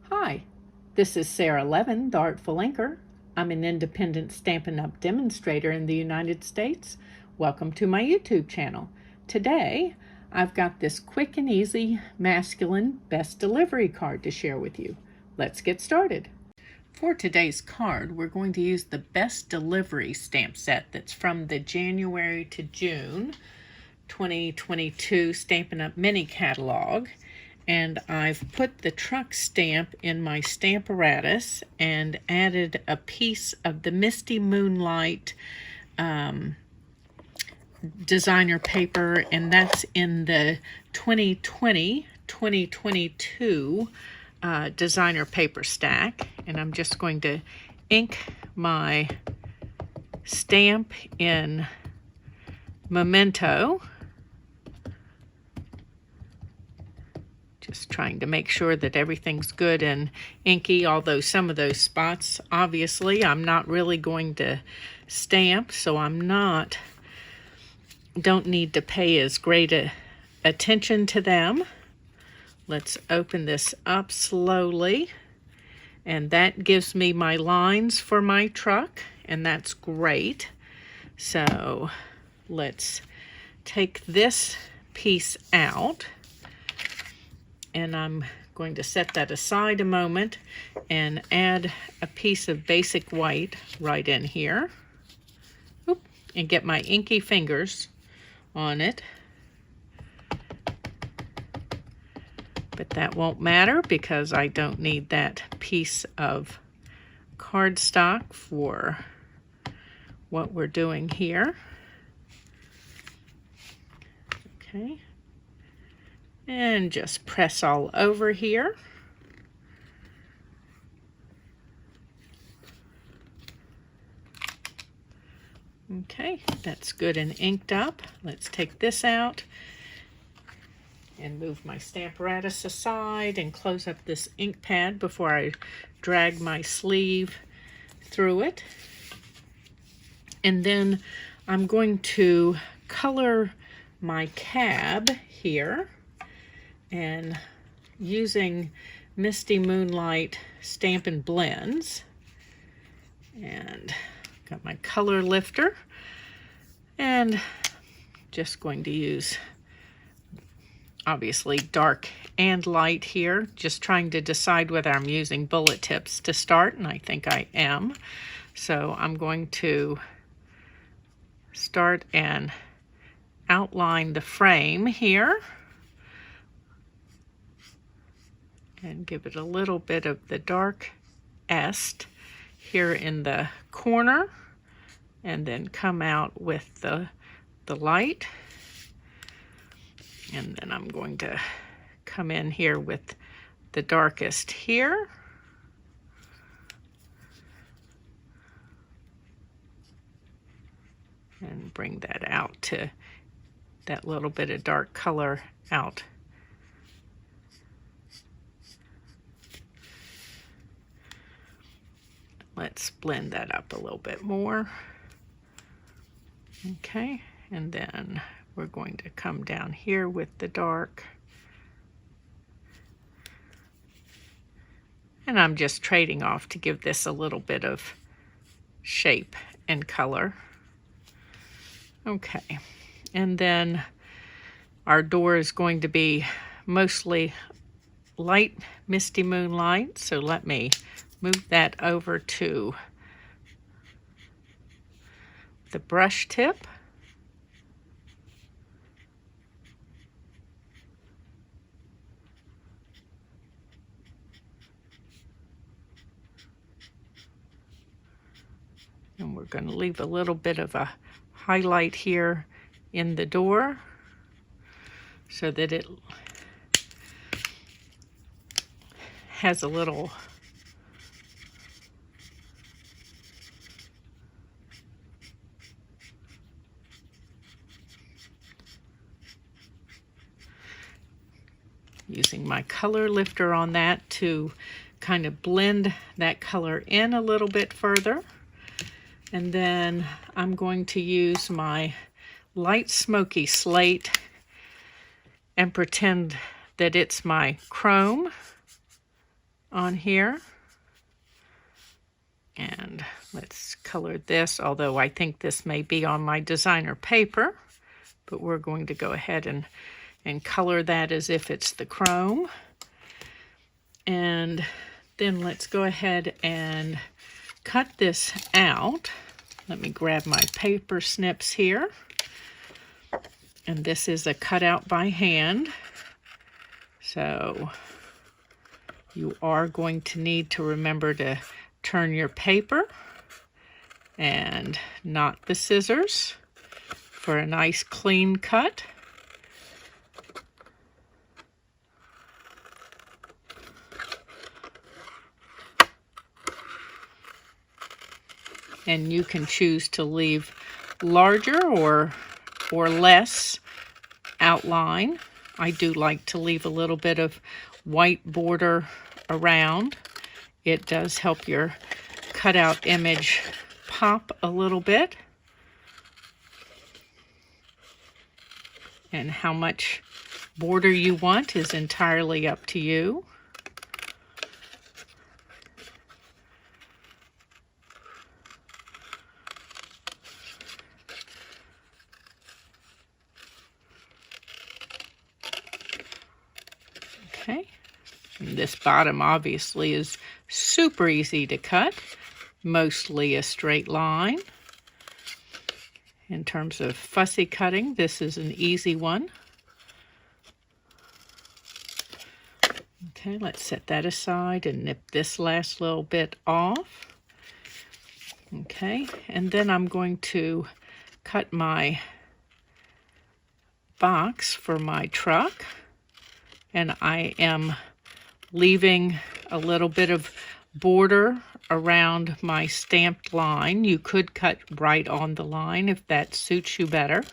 Hi, this is Sara Levin, the Artful Inker. I'm an independent Stampin' Up! Demonstrator in the United States. Welcome to my YouTube channel. Today, I've got this quick and easy masculine best delivery card to share with you. Let's get started. For today's card, we're going to use the best delivery stamp set that's from the January to June 2022 Stampin' Up! Mini catalog. And I've put the truck stamp in my Stamparatus and added a piece of the Misty Moonlight designer paper, and that's in the 2020-2022 designer paper stack. And I'm just going to ink my stamp in Memento. Just trying to make sure that everything's good and inky, although some of those spots, obviously, I'm not really going to stamp, so don't need to pay as great attention to them. Let's open this up slowly, and that gives me my lines for my truck, and that's great. So let's take this piece out. And I'm going to set that aside a moment and add a piece of basic white right in here. Oop, and get my inky fingers on it. But that won't matter because I don't need that piece of cardstock for what we're doing here. Okay. And just press all over here. Okay, that's good and inked up. Let's take this out and move my Stamparatus aside and close up this ink pad before I drag my sleeve through it. And then I'm going to color my cab here. And using Misty Moonlight Stampin' Blends, and got my color lifter, and just going to use obviously dark and light here, just trying to decide whether I'm using bullet tips to start, and I think I am. So I'm going to start and outline the frame here. And give it a little bit of the dark est here in the corner, and then come out with the light. And then I'm going to come in here with the darkest here. And bring that out to that little bit of dark color out. Let's blend that up a little bit more. Okay, and then we're going to come down here with the dark. And I'm just trading off to give this a little bit of shape and color. Okay, and then our door is going to be mostly light Misty Moonlight, so let me move that over to the brush tip. And we're going to leave a little bit of a highlight here in the door so that it has a little using my color lifter on that to kind of blend that color in a little bit further. And then I'm going to use my light smoky slate and pretend that it's my chrome on here. And let's color this, although I think this may be on my designer paper, but we're going to go ahead and color that as if it's the chrome. And then let's go ahead and cut this out. Let me grab my paper snips here. And this is a cutout by hand. So you are going to need to remember to turn your paper and not the scissors for a nice clean cut. And you can choose to leave larger or less outline. I do like to leave a little bit of white border around. It does help your cutout image pop a little bit. And how much border you want is entirely up to you. Okay, and this bottom obviously is super easy to cut, mostly a straight line. In terms of fussy cutting, this is an easy one. Okay, let's set that aside and nip this last little bit off. Okay, and then I'm going to cut my box for my truck. And I am leaving a little bit of border around my stamped line. You could cut right on the line if that suits you better.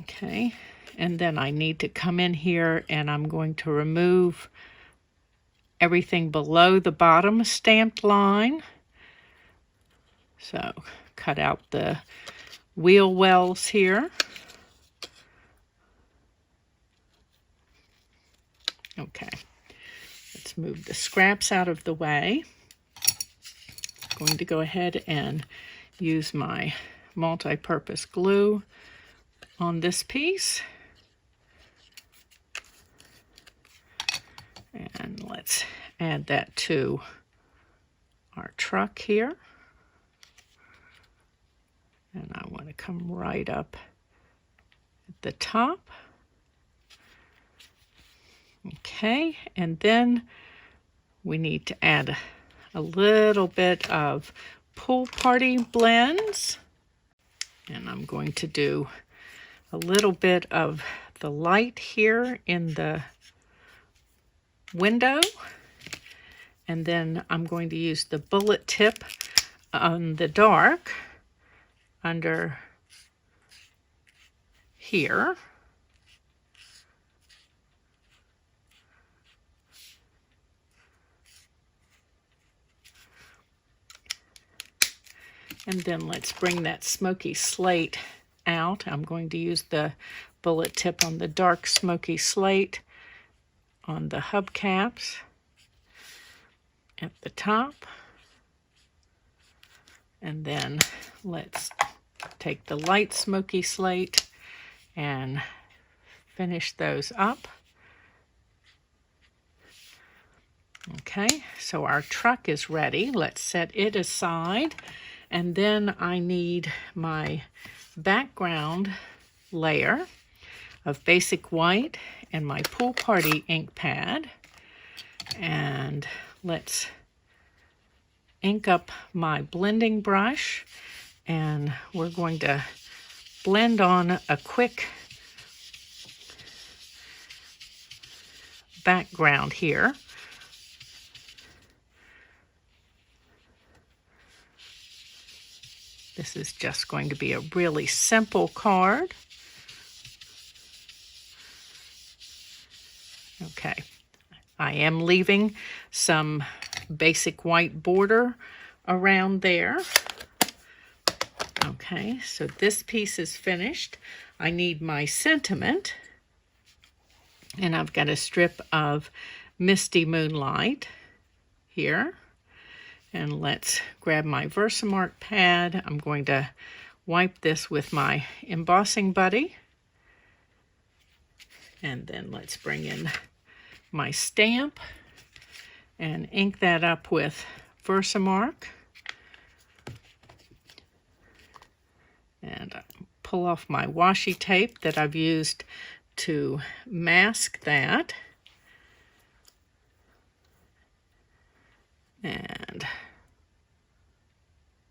Okay, and then I need to come in here and I'm going to remove everything below the bottom stamped line. So cut out the wheel wells here. Okay, let's move the scraps out of the way. I'm going to go ahead and use my multi-purpose glue on this piece. And let's add that to our truck here. And I want to come right up at the top. Okay, and then we need to add a little bit of Pool Party blends. And I'm going to do a little bit of the light here in the window. And then I'm going to use the bullet tip on the dark under here. And then let's bring that smoky slate out. I'm going to use the bullet tip on the dark smoky slate on the hubcaps at the top. And then let's take the light smoky slate and finish those up. Okay, so our truck is ready. Let's set it aside. And then I need my background layer of basic white and my Pool Party ink pad. And let's ink up my blending brush. And we're going to blend on a quick background here. This is just going to be a really simple card. Okay, I am leaving some basic white border around there. Okay, so this piece is finished. I need my sentiment. And I've got a strip of Misty Moonlight here. And let's grab my Versamark pad. I'm going to wipe this with my embossing buddy. And then let's bring in my stamp and ink that up with Versamark. And pull off my washi tape that I've used to mask that. And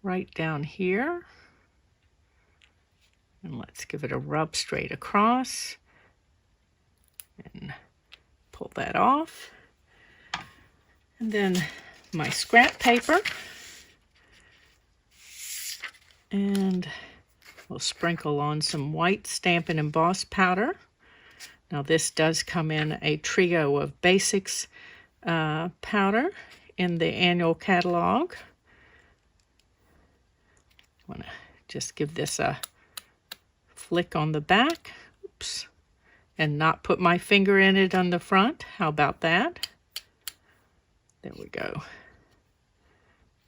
right down here. And let's give it a rub straight across. And pull that off. And then my scrap paper. And we'll sprinkle on some white Stampin' Emboss powder. Now this does come in a trio of basics powder in the annual catalog. I want to just give this a flick on the back. Oops. And not put my finger in it on the front. How about that? There we go.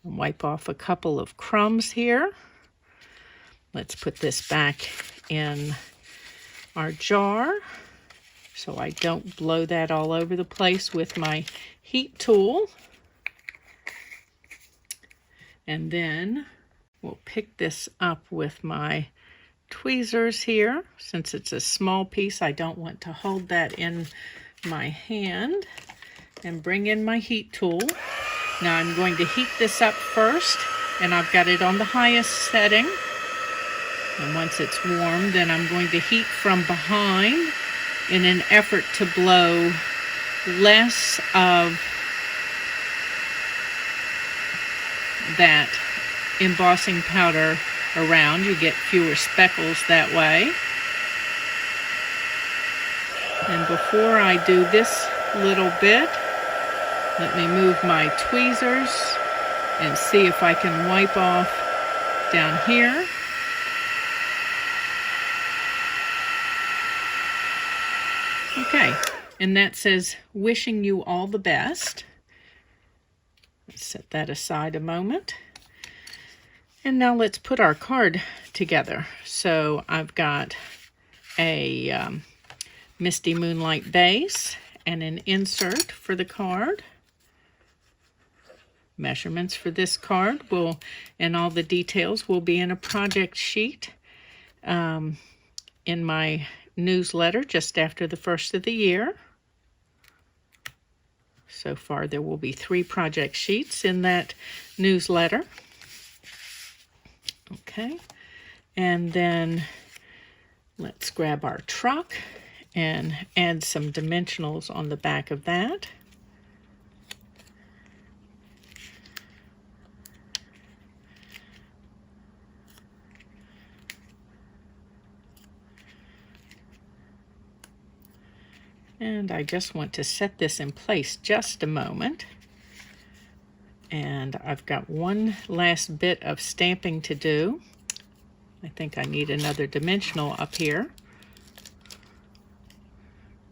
And wipe off a couple of crumbs here. Let's put this back in our jar so I don't blow that all over the place with my heat tool. And then we'll pick this up with my tweezers here. Since it's a small piece, I don't want to hold that in my hand. And bring in my heat tool. Now I'm going to heat this up first, and I've got it on the highest setting. And once it's warm, then I'm going to heat from behind in an effort to blow less of that embossing powder around. You get fewer speckles that way. And before I do this little bit, let me move my tweezers and see if I can wipe off down here. Okay, and that says, wishing you all the best. Let's set that aside a moment. And now let's put our card together. So I've got a Misty Moonlight base and an insert for the card. Measurements for this card and all the details will be in a project sheet in my newsletter just after the first of the year. So far there will be 3 project sheets in that newsletter. Okay, and then let's grab our truck and add some dimensionals on the back of that. And I just want to set this in place just a moment. And I've got one last bit of stamping to do. I think I need another dimensional up here.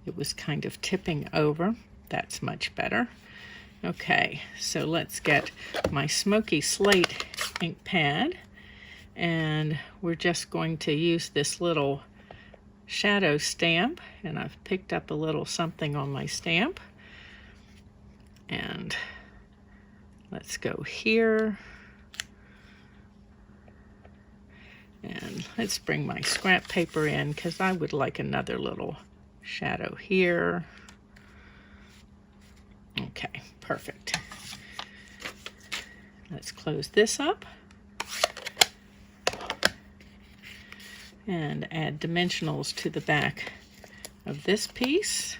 It was kind of tipping over. That's much better. Okay, so let's get my Smoky Slate ink pad. And we're just going to use this little shadow stamp, and I've picked up a little something on my stamp. And let's go here. And let's bring my scrap paper in because I would like another little shadow here. Okay, perfect. Let's close this up. And add dimensionals to the back of this piece.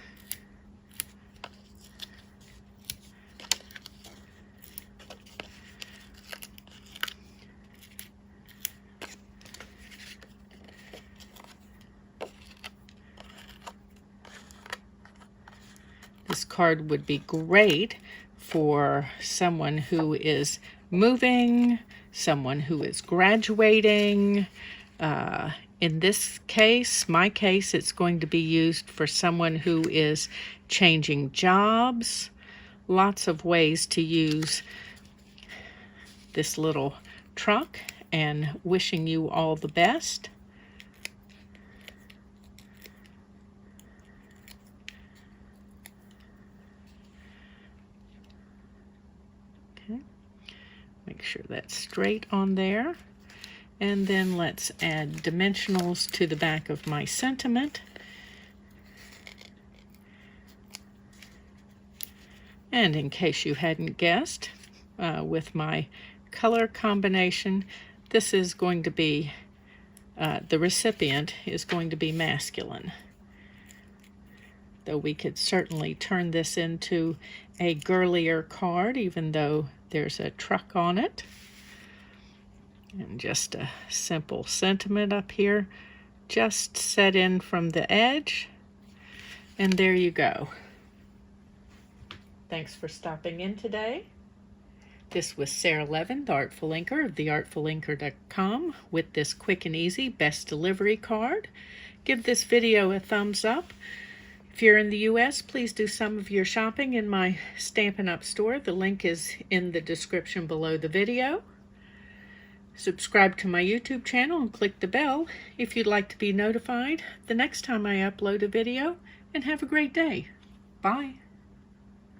This card would be great for someone who is moving, someone who is graduating, In this case, my case, it's going to be used for someone who is changing jobs. Lots of ways to use this little truck, and wishing you all the best. Okay, make sure that's straight on there. And then let's add dimensionals to the back of my sentiment. And in case you hadn't guessed, with my color combination, this is going to be, the recipient is going to be masculine. Though we could certainly turn this into a girlier card, even though there's a truck on it. And just a simple sentiment up here, just set in from the edge, and there you go. Thanks for stopping in today. This was Sara Levin, the Artful Inker of theartfulinker.com, with this quick and easy best delivery card. Give this video a thumbs up. If you're in the U.S., please do some of your shopping in my Stampin' Up store. The link is in the description below the video. Subscribe to my YouTube channel and click the bell if you'd like to be notified the next time I upload a video, and have a great day. Bye.